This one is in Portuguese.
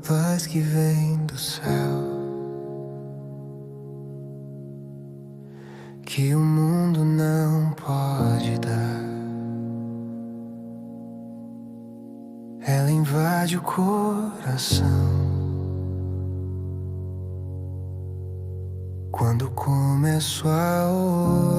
paz que vem do céu, que o mundo não pode dar. Ela invade o coração quando começo a orar.